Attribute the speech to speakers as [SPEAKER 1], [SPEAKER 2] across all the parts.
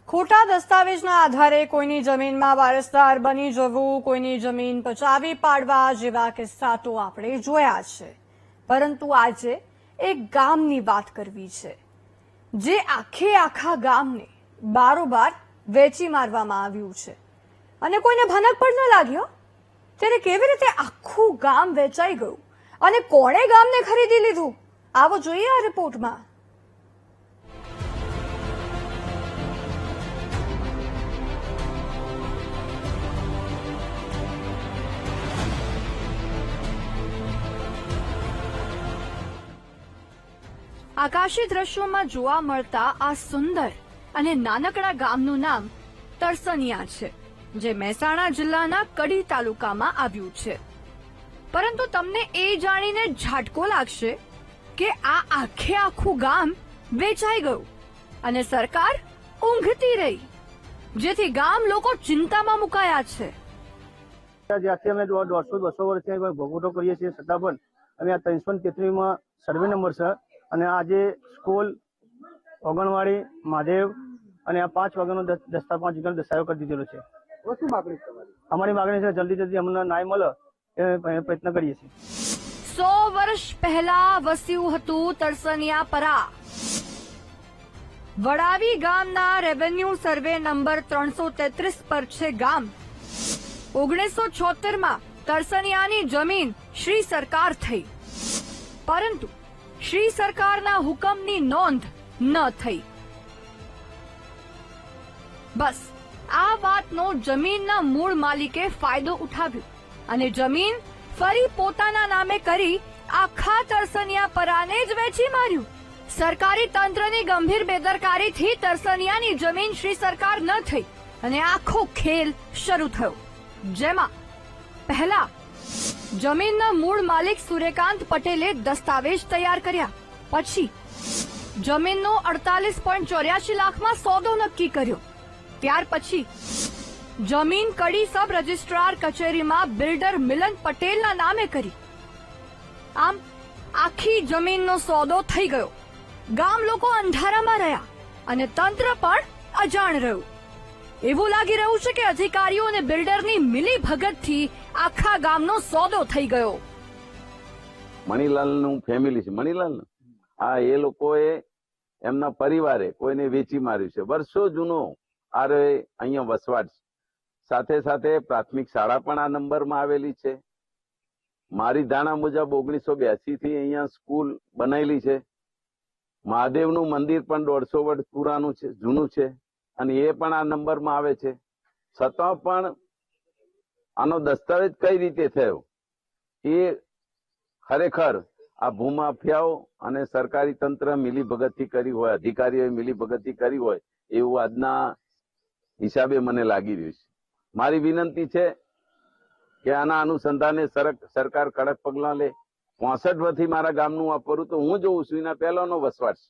[SPEAKER 1] ખોટા દસ્તાવેજના આધારે કોઈની જમીનમાં વારસદાર બની જવું, કોઈની જમીન પચાવી પાડવા જેવા કિસ્સા તો આપણે જોયા છે. પરંતુ આજે એક ગામની વાત કરવી છે, જે આખા ગામને બારોબાર વેચી મારવામાં આવ્યું છે અને કોઈને ભનક પણ ન લાગ્યો. ત્યારે કેવી રીતે આખું ગામ વેચાઈ ગયું અને કોણે ગામને ખરીદી લીધું, આવો જોઈએ આ રિપોર્ટમાં. આકાશી દ્રશ્યોમાં જોવા મળતા આ સુંદર અને નાનકડા ગામનું નામ તરસનિયા છે, જે મહેસાણા જિલ્લાના કડી તાલુકામાં આવ્યું છે. પરંતુ તમને એ જાણીને ઝાટકો લાગશે કે આ આખું ગામ વેચાઈ ગયું અને સરકાર ઊંઘતી રહી, જેથી ગામ લોકો ચિંતામાં મુકાયા છે.
[SPEAKER 2] જ્યાંથી અમે 150-200 વર્ષથી ભોગવટો કરીએ છીએ, છતાં પણ અમે આ 333માં સર્વે નંબર છે અને આજે સ્કૂલ, ઓગણવાડી, મહાદેવ અને આ 5 વાગ્યાનો 5 વીઘાનો દસ્તાવેજ કરી દીધેલો છે.
[SPEAKER 3] શું માગણી તમારી?
[SPEAKER 2] અમારી માગણી છે જલ્દી અમને ન્યાય મળે એ પ્રયત્ન કરીએ છીએ.
[SPEAKER 1] 100 વર્ષ પહેલા વસ્યું હતું તરસનિયા પરા. વડાવી ગામના રેવન્યુ સર્વે નંબર 333 પર છે ગામ. 1976માં તરસનિયાની જમીન શ્રી સરકાર થઈ, પરંતુ શ્રી સરકારના હુકમની નોંધ ન થઈ. બસ આ વાતનો જમીનના મૂળ માલિકે ફાયદો ઉઠાવ્યો અને જમીન ફરી પોતાના નામે કરી આખા તરસનિયા પરાને જ વેચી માર્યું. સરકારી તંત્રની ગંભીર બેદરકારીથી તરસનિયાની જમીન શ્રી સરકાર ન થઈ અને આખો ખેલ શરૂ થયો, જેમાં પહેલા જમીનના મૂળ માલિક સૂર્યકાંત પટેલે દસ્તાવેજ તૈયાર કર્યા. પછી જમીનનો 48.84 લાખમાં સોદો નક્કી કર્યો. ત્યાર પછી જમીન કડી સબ રજિસ્ટ્રાર કચેરીમાં બિલ્ડર મિલન પટેલના નામે કરી. આમ આખી જમીનનો સોદો થઈ ગયો. ગામ લોકો અંધારામાં રહ્યા અને તંત્ર પણ અજાણ રહ્યું. એવું લાગી રહ્યું છે કે અધિકારીઓ અને બિલ્ડરની મિલી ભગતથી આખા ગામનો સોદો થઈ ગયો.
[SPEAKER 4] મણીલાલનું ફેમિલી છે, મણીલાલ આ એ લોકોએ એમના પરિવારે કોઈને વેચી માર્યું છે. વર્ષો જૂનો આરે અહીંયા વસવાટ છે. સાથે સાથે પ્રાથમિક શાળા પણ આ નંબરમાં આવેલી છે. મારી ધારણા મુજબ 1982 થી અહીંયા સ્કૂલ બનાવેલી છે. મહાદેવનું મંદિર પણ 150 વર્ષ પુરાનું છે, જૂનું છે અને એ પણ આ નંબરમાં આવે છે. છતાં પણ આનો દસ્તાવેજ કઈ રીતે થયો એ ખરેખર આ ભૂમાફિયાઓ અને સરકારી તંત્ર મિલીભગતથી કરી હોય, અધિકારીઓએ મિલીભગતથી કરી હોય એવું આજના હિસાબે મને લાગી રહ્યું છે. મારી વિનંતી છે કે આના અનુસંધાને સરકાર કડક પગલાં લે. 65 વર્ષથી મારા ગામનું વાપરું તો હું જોઉં છું, એના પહેલાનો વસવાટ છે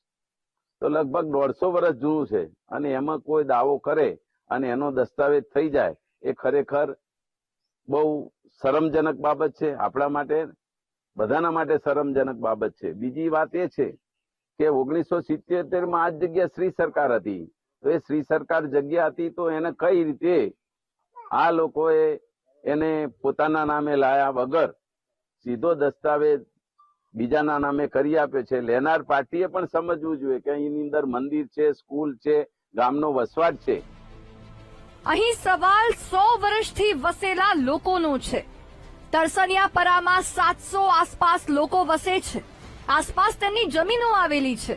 [SPEAKER 4] તો લગભગ 150 વર્ષ જૂનું છે અને એમાં કોઈ દાવો કરે અને એનો દસ્તાવેજ થઈ જાય એ ખરેખર બહુ શરમજનક બાબત છે. આપણા માટે, બધાના માટે શરમજનક બાબત છે. બીજી વાત એ છે કે 1977માં આ જગ્યા શ્રી સરકાર હતી, તો એ શ્રી સરકાર જગ્યા હતી તો એને કઈ રીતે આ લોકોએ એને પોતાના નામે લાયા વગર સીધો દસ્તાવેજ બીજાના નામે કરી આપે છે. લેનાર પાર્ટીએ પણ સમજવું જોઈએ કે અહીંની અંદર મંદિર છે, સ્કૂલ છે, ગામનો વસવાટ છે.
[SPEAKER 1] અહીં સવાલ 100 વર્ષથી વસેલા લોકોનો છે. તરસનિયા પરામાં 700 આસપાસ લોકો વસે છે. આસપાસ તેમની જમીનો આવેલી છે.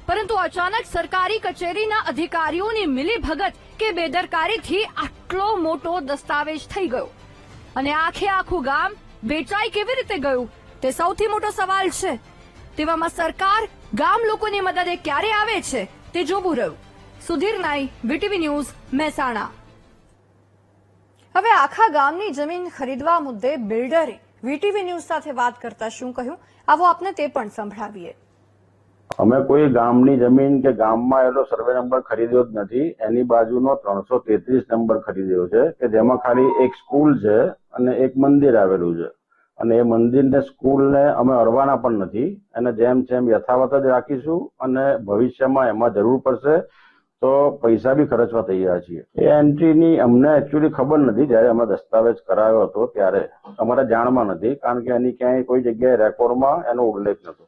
[SPEAKER 1] પરંતુ અચાનક સરકારી કચેરીના અધિકારીઓની મિલીભગત કે બેદરકારીથી આટલો મોટો દસ્તાવેજ થઈ ગયો અને આખું ગામ વેચાઈ કેવી રીતે ગયું તે સૌથી મોટો સવાલ છે. તેવામાં સરકાર ગામ લોકોની મદદે ક્યારે આવે છે તે જોવું રહ્યું. સુધીર નાઈ, વીટીવી ન્યૂઝ, મહેસાણા. હવે આખા ગામની જમીન ખરીદવા મુદ્દે બિલ્ડરે વીટીવી ન્યૂઝ સાથે વાત કરતા શું કહ્યું, આવો આપને તે પણ સંભળાવીએ.
[SPEAKER 5] અમે કોઈ ગામની જમીન કે ગામમાં એટલો સર્વે નંબર ખરીદ્યો જ નથી. એની બાજુનો 333 નંબર ખરીદ્યો છે કે જેમાં ખાલી એક સ્કૂલ છે અને એક મંદિર આવેલું છે અને એ મંદિર ને સ્કૂલને અમે અડવાના પણ નથી. એને જેમ યથાવત જ રાખીશું અને ભવિષ્યમાં એમાં જરૂર પડશે તો પૈસા બી ખર્ચવા તૈયાર છીએ. એ એન્ટ્રીની અમને એકચ્યુઅલી ખબર નથી. જયારે અમે દસ્તાવેજ કરાવ્યો હતો ત્યારે અમારા જાણમાં નથી, કારણ કે એની ક્યાંય કોઈ જગ્યાએ રેકોર્ડમાં એનો ઉલ્લેખ નતો.